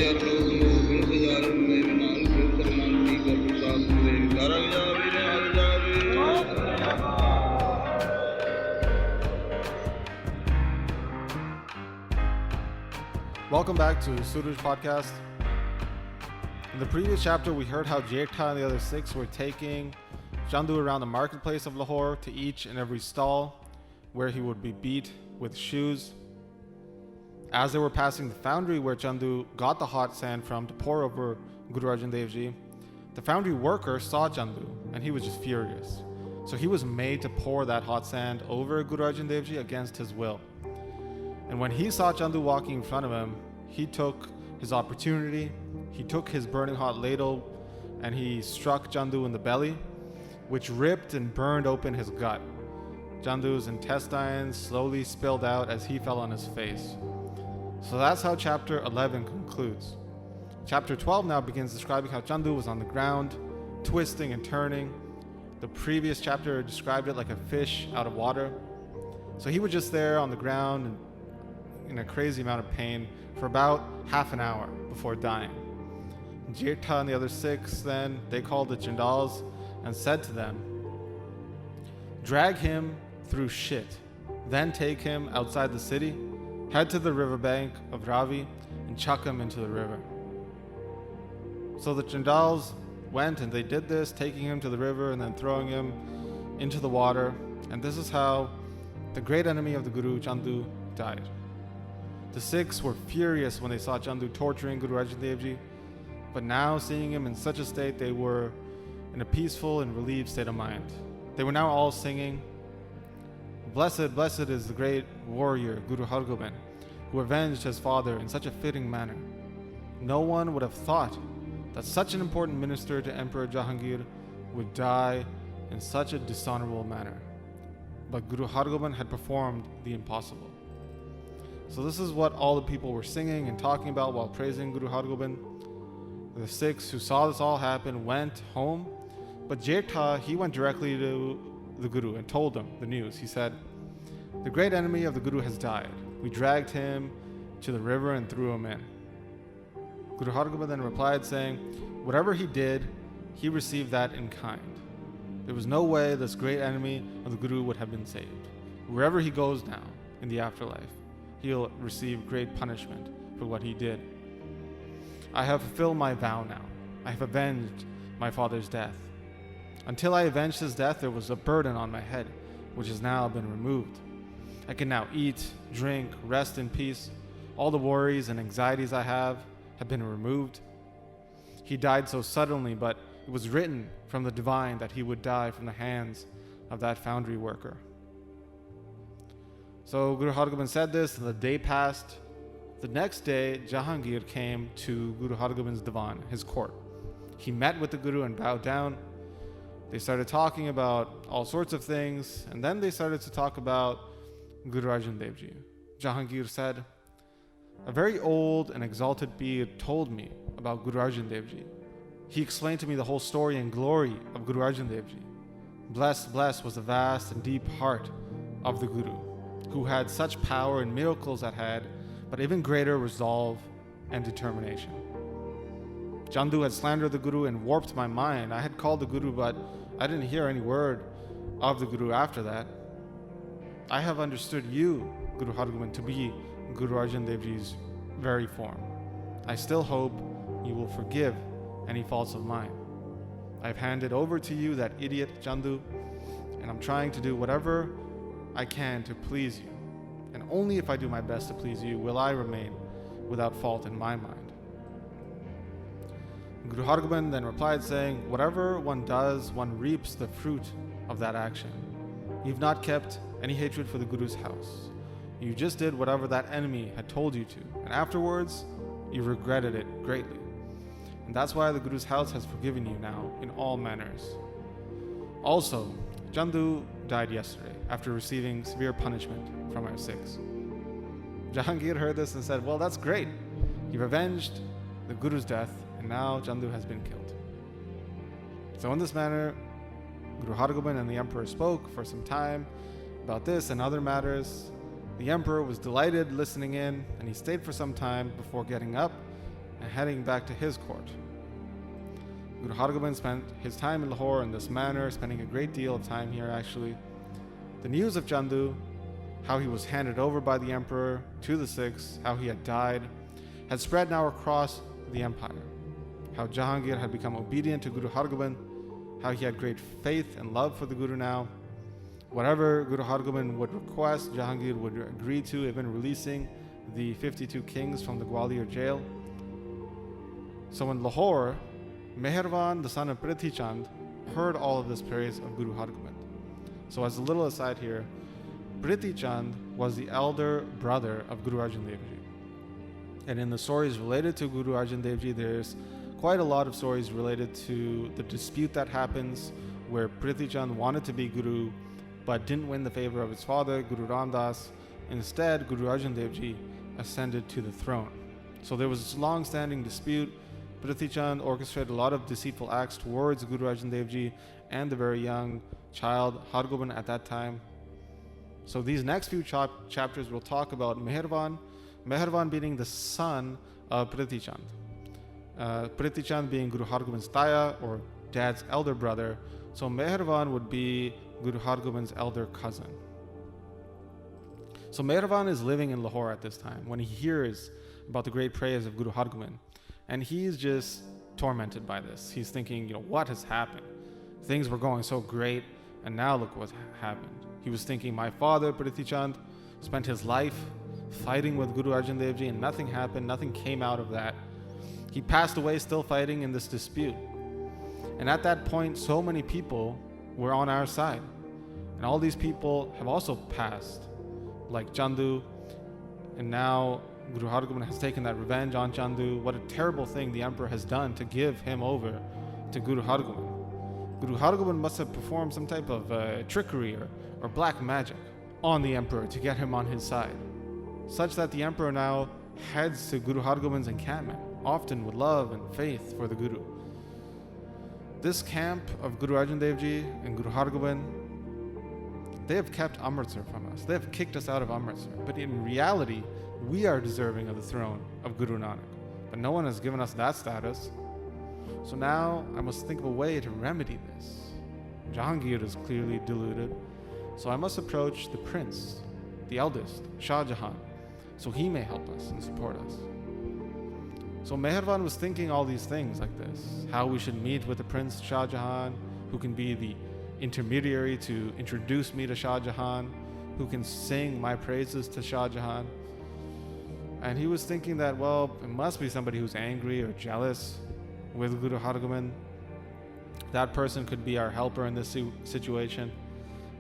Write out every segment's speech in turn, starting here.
Welcome back to Suraj Podcast. In the previous chapter, we heard how Jetha and the other Sikhs were taking Chandu around the marketplace of Lahore to each and every stall where he would be beat with shoes. As they were passing the foundry where Chandu got the hot sand from to pour over Guru Arjan Dev Ji, the foundry worker saw Chandu and he was just furious. So he was made to pour that hot sand over Guru Arjan Dev Ji against his will. And when he saw Chandu walking in front of him, he took his opportunity, he took his burning hot ladle and he struck Chandu in the belly, which ripped and burned open his gut. Chandu's intestines slowly spilled out as he fell on his face. So that's how chapter 11 concludes. Chapter 12 now begins describing how Chandu was on the ground, twisting and turning. The previous chapter described it like a fish out of water. So he was just there on the ground and in a crazy amount of pain for about half an hour before dying. Jetha and the other Sikhs then, they called the Chandals and said to them, "Drag him through shit, then take him outside the city, head to the riverbank of Ravi and chuck him into the river." So the Chandals went and they did this, taking him to the river and then throwing him into the water. And this is how the great enemy of the Guru, Chandu, died. The Sikhs were furious when they saw Chandu torturing Guru Arjan Dev Ji, but now seeing him in such a state, they were in a peaceful and relieved state of mind. They were now all singing, "Blessed, blessed is the great warrior Guru Hargobind, who avenged his father in such a fitting manner. No one would have thought that such an important minister to Emperor Jahangir would die in such a dishonorable manner. But Guru Hargobind had performed the impossible." So this is what all the people were singing and talking about while praising Guru Hargobind. The Sikhs who saw this all happen went home, but Jetha, he went directly to the Guru and told him the news. He said, "The great enemy of the Guru has died. We dragged him to the river and threw him in." Guru Hargobind then replied saying, "Whatever he did, he received that in kind. There was no way this great enemy of the Guru would have been saved. Wherever he goes now, in the afterlife, he'll receive great punishment for what he did. I have fulfilled my vow now. I have avenged my father's death. Until I avenged his death, there was a burden on my head, which has now been removed. I can now eat, drink, rest in peace. All the worries and anxieties I have been removed. He died so suddenly, but it was written from the divine that he would die from the hands of that foundry worker." So Guru Hargobind said this, and the day passed. The next day, Jahangir came to Guru Hargobind's divan, his court. He met with the Guru and bowed down. They started talking about all sorts of things, and then they started to talk about Guru Arjan Dev Ji. Jahangir said, "A very old and exalted Peer told me about Guru Arjan Dev Ji. He explained to me the whole story and glory of Guru Arjan Dev Ji. Blessed, blessed was the vast and deep heart of the Guru, who had such power and miracles at hand, but even greater resolve and determination. Chandu had slandered the Guru and warped my mind. I had called the Guru, but I didn't hear any word of the Guru after that. I have understood you, Guru Hargobind, to be Guru Arjan Dev Ji's very form. I still hope you will forgive any faults of mine. I've handed over to you that idiot Chandu, and I'm trying to do whatever I can to please you. And only if I do my best to please you will I remain without fault in my mind." Guru Hargobind then replied saying, "Whatever one does, one reaps the fruit of that action. You've not kept any hatred for the Guru's house. You just did whatever that enemy had told you to, and afterwards you regretted it greatly. And that's why the Guru's house has forgiven you now in all manners. Also, Chandu died yesterday after receiving severe punishment from our Sikhs." Jahangir heard this and said, "Well, that's great. You've avenged the Guru's death, and now Chandu has been killed." So in this manner, Guru Hargobind and the Emperor spoke for some time about this and other matters. The Emperor was delighted listening in, and he stayed for some time before getting up and heading back to his court. Guru Hargobind spent his time in Lahore in this manner, spending a great deal of time here actually. The news of Chandu, how he was handed over by the emperor to the Sikhs, how he had died, had spread now across the empire. How Jahangir had become obedient to Guru Hargobind, how he had great faith and love for the Guru now. Whatever Guru Hargobind would request, Jahangir would agree to, even releasing the 52 kings from the Gwalior jail. So in Lahore, Meharvan, the son of Prithvi Chand, heard all of this praise of Guru Hargobind. So as a little aside here, Prithvi Chand was the elder brother of Guru Arjan Dev Ji. And in the stories related to Guru Arjan Dev Ji, there's quite a lot of stories related to the dispute that happens where Prithvi Chand wanted to be Guru but didn't win the favor of his father, Guru Ramdas. Instead, Guru Arjan Dev Ji ascended to the throne. So there was this long-standing dispute. Prithvi Chand orchestrated a lot of deceitful acts towards Guru Arjan Dev Ji and the very young child Hargobind at that time. So these next few chapters will talk about Meharvan being the son of Prithvi Chand. Prithvi Chand being Guru Hargobind's Taya, or dad's elder brother. So Meharvan would be Guru Hargobind's elder cousin. So Meharvan is living in Lahore at this time when he hears about the great praise of Guru Hargobind. And he's just tormented by this. He's thinking, what has happened? Things were going so great, and now look what's happened. He was thinking, my father, Prithvi Chand, spent his life fighting with Guru Arjan Dev Ji, and nothing happened, nothing came out of that. He passed away still fighting in this dispute. And at that point, so many people were on our side. And all these people have also passed, like Chandu. And now Guru Hargobind has taken that revenge on Chandu. What a terrible thing the emperor has done to give him over to Guru Hargobind. Guru Hargobind must have performed some type of trickery or black magic on the emperor to get him on his side, such that the emperor now heads to Guru Hargobind's encampment, often with love and faith for the Guru. This camp of Guru Arjan Dev Ji and Guru Hargobind, they have kept Amritsar from us. They have kicked us out of Amritsar. But in reality, we are deserving of the throne of Guru Nanak. But no one has given us that status. So now I must think of a way to remedy this. Jahangir is clearly deluded. So I must approach the prince, the eldest, Shah Jahan, so he may help us and support us. So Meharvan was thinking all these things like this, how we should meet with the prince Shah Jahan, who can be the intermediary to introduce me to Shah Jahan, who can sing my praises to Shah Jahan. And he was thinking that, it must be somebody who's angry or jealous with Guru Hargobind. That person could be our helper in this situation.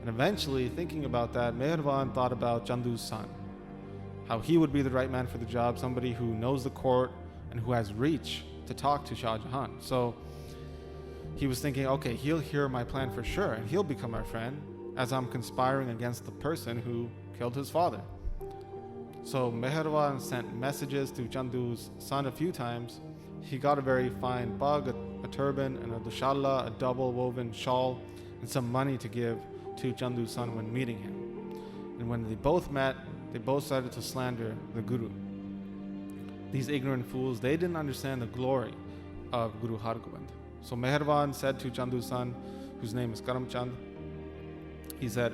And eventually, thinking about that, Meharvan thought about Chandu's son, how he would be the right man for the job, somebody who knows the court and who has reach to talk to Shah Jahan. So he was thinking, okay, he'll hear my plan for sure, and he'll become our friend as I'm conspiring against the person who killed his father. So Meharvan sent messages to Chandu's son a few times. He got a very fine pug, a turban, and a dushalla, a double woven shawl, and some money to give to Chandu's son when meeting him. And when they both met, they both started to slander the Guru. These ignorant fools, they didn't understand the glory of Guru Hargobind. So Meharvan said to Chandu's son, whose name is Karam Chand, he said,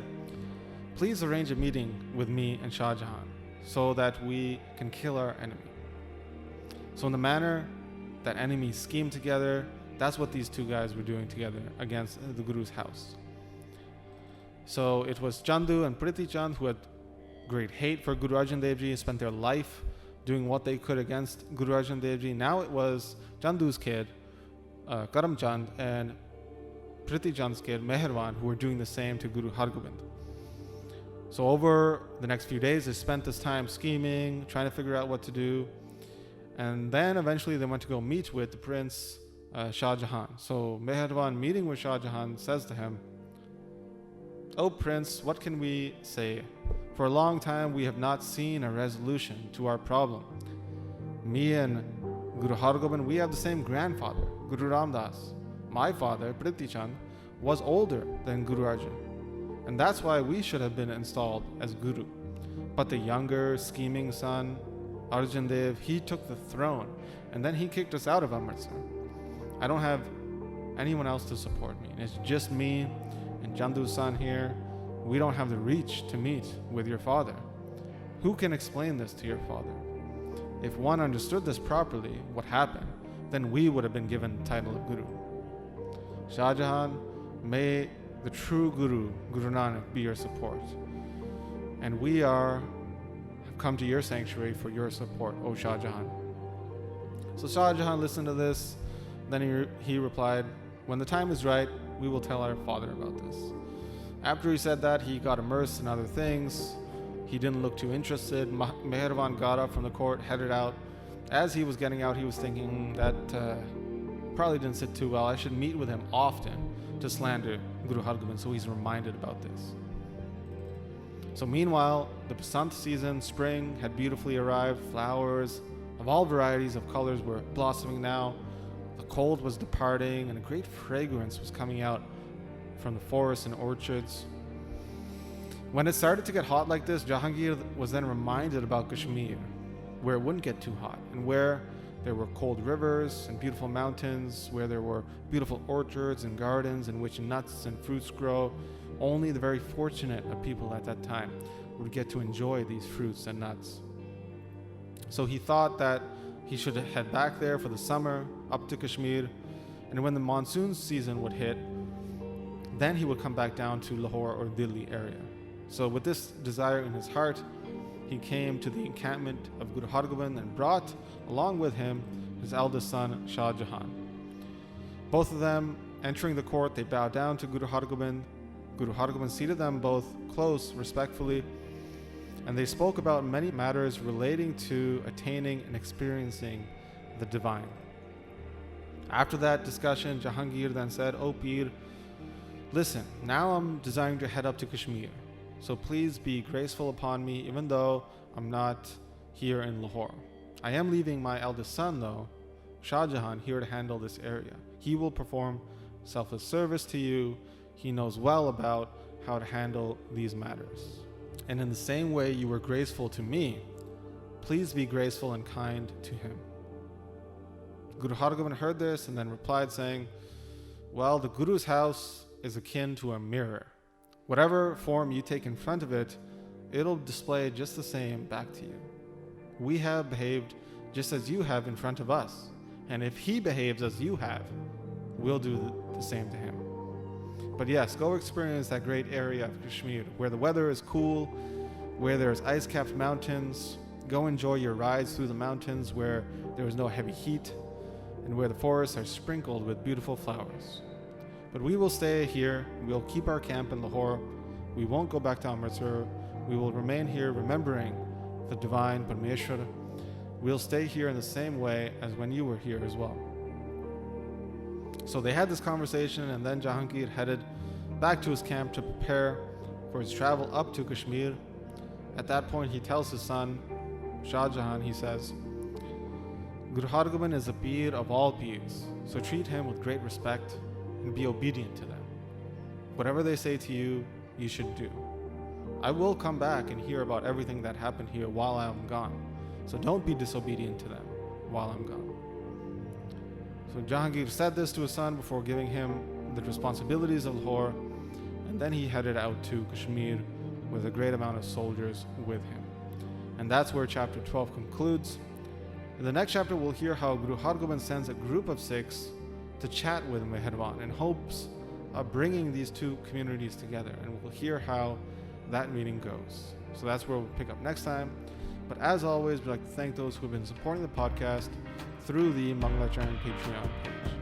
please arrange a meeting with me and Shah Jahan so that we can kill our enemy. So in the manner that enemies scheme together, that's what these two guys were doing together against the Guru's house. So it was Chandu and Prithvi Chand who had great hate for Guru Arjan Dev Ji, spent their life doing what they could against Guru Arjan Dev Ji. Now it was Chandu's kid, Karam Chand, and Prithvi Chand's kid, Meharvan, who were doing the same to Guru Hargobind. So over the next few days, they spent this time scheming, trying to figure out what to do. And then eventually they went to go meet with the prince, Shah Jahan. So Meharvan, meeting with Shah Jahan, says to him, "O prince, what can we say? For a long time we have not seen a resolution to our problem. Me and Guru Hargobind, we have the same grandfather, Guru Ramdas. My father, Prithvi Chand, was older than Guru Arjan. And that's why we should have been installed as Guru. But the younger, scheming son, Arjan Dev, he took the throne, and then he kicked us out of Amritsar. I don't have anyone else to support me. It's just me and Chandu's son here. We don't have the reach to meet with your father. Who can explain this to your father? If one understood this properly, what happened, then we would have been given the title of Guru. Shah Jahan, may the true Guru, Guru Nanak, be your support. And we have come to your sanctuary for your support, O Shah Jahan. So Shah Jahan listened to this. Then he replied, when the time is right, we will tell our father about this. After he said that, he got immersed in other things. He didn't look too interested. Meharvan got up from the court, headed out. As he was getting out, he was thinking that probably didn't sit too well. I should meet with him often to slander Guru Hargobind, so he's reminded about this. So meanwhile, the Basant season, spring, had beautifully arrived. Flowers of all varieties of colors were blossoming now. The cold was departing, and a great fragrance was coming out from the forests and orchards. When it started to get hot like this, Jahangir was then reminded about Kashmir, where it wouldn't get too hot, and where there were cold rivers and beautiful mountains, where there were beautiful orchards and gardens in which nuts and fruits grow. Only the very fortunate of people at that time would get to enjoy these fruits and nuts. So he thought that he should head back there for the summer, up to Kashmir, and when the monsoon season would hit, then he would come back down to Lahore or Delhi area. So with this desire in his heart, he came to the encampment of Guru Hargobind and brought along with him his eldest son, Shah Jahan. Both of them entering the court, they bowed down to Guru Hargobind. Guru Hargobind seated them both close, respectfully, and they spoke about many matters relating to attaining and experiencing the divine. After that discussion, Jahangir then said, "O Peer, listen, now I'm desiring to head up to Kashmir. So please be graceful upon me, even though I'm not here in Lahore. I am leaving my eldest son, though, Shah Jahan, here to handle this area. He will perform selfless service to you. He knows well about how to handle these matters. And in the same way you were graceful to me, please be graceful and kind to him." Guru Hargobind heard this and then replied, saying, "Well, the Guru's house is akin to a mirror. Whatever form you take in front of it, it'll display just the same back to you. We have behaved just as you have in front of us, and if he behaves as you have, we'll do the same to him. But yes, go experience that great area of Kashmir, where the weather is cool, where there's ice-capped mountains. Go enjoy your rides through the mountains where there is no heavy heat, and where the forests are sprinkled with beautiful flowers. But we will stay here. We'll keep our camp in Lahore. We won't go back to Amritsar. We will remain here remembering the divine Parmeshwar. We'll stay here in the same way as when you were here as well." So they had this conversation, and then Jahangir headed back to his camp to prepare for his travel up to Kashmir. At that point, he tells his son, Shah Jahan, he says, "Guru Hargobind is a peer of all peers, so treat him with great respect and be obedient to them. Whatever they say to you, you should do. I will come back and hear about everything that happened here while I am gone, so don't be disobedient to them while I'm gone." So Jahangir said this to his son before giving him the responsibilities of Lahore, and then he headed out to Kashmir with a great amount of soldiers with him. And that's where chapter 12 concludes. In the next chapter, we'll hear how Guru Hargobind sends a group of Sikhs to chat with Meharvan in hopes of bringing these two communities together, and we'll hear how that meeting goes. So that's where we'll pick up next time. But as always, we'd like to thank those who have been supporting the podcast through the Mangalacharyan Patreon page.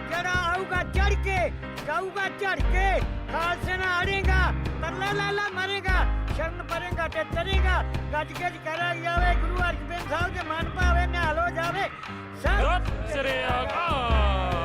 जरा आऊगा चढ़ के गाऊगा चढ़ के खालसे ना आड़ेगा तरला लाला मरेगा शरण परेगा ते तरेगा गज गज करा जावे गुरु अर्जन साहब के मन पावे ने हालो जावे सत श्री अकाल।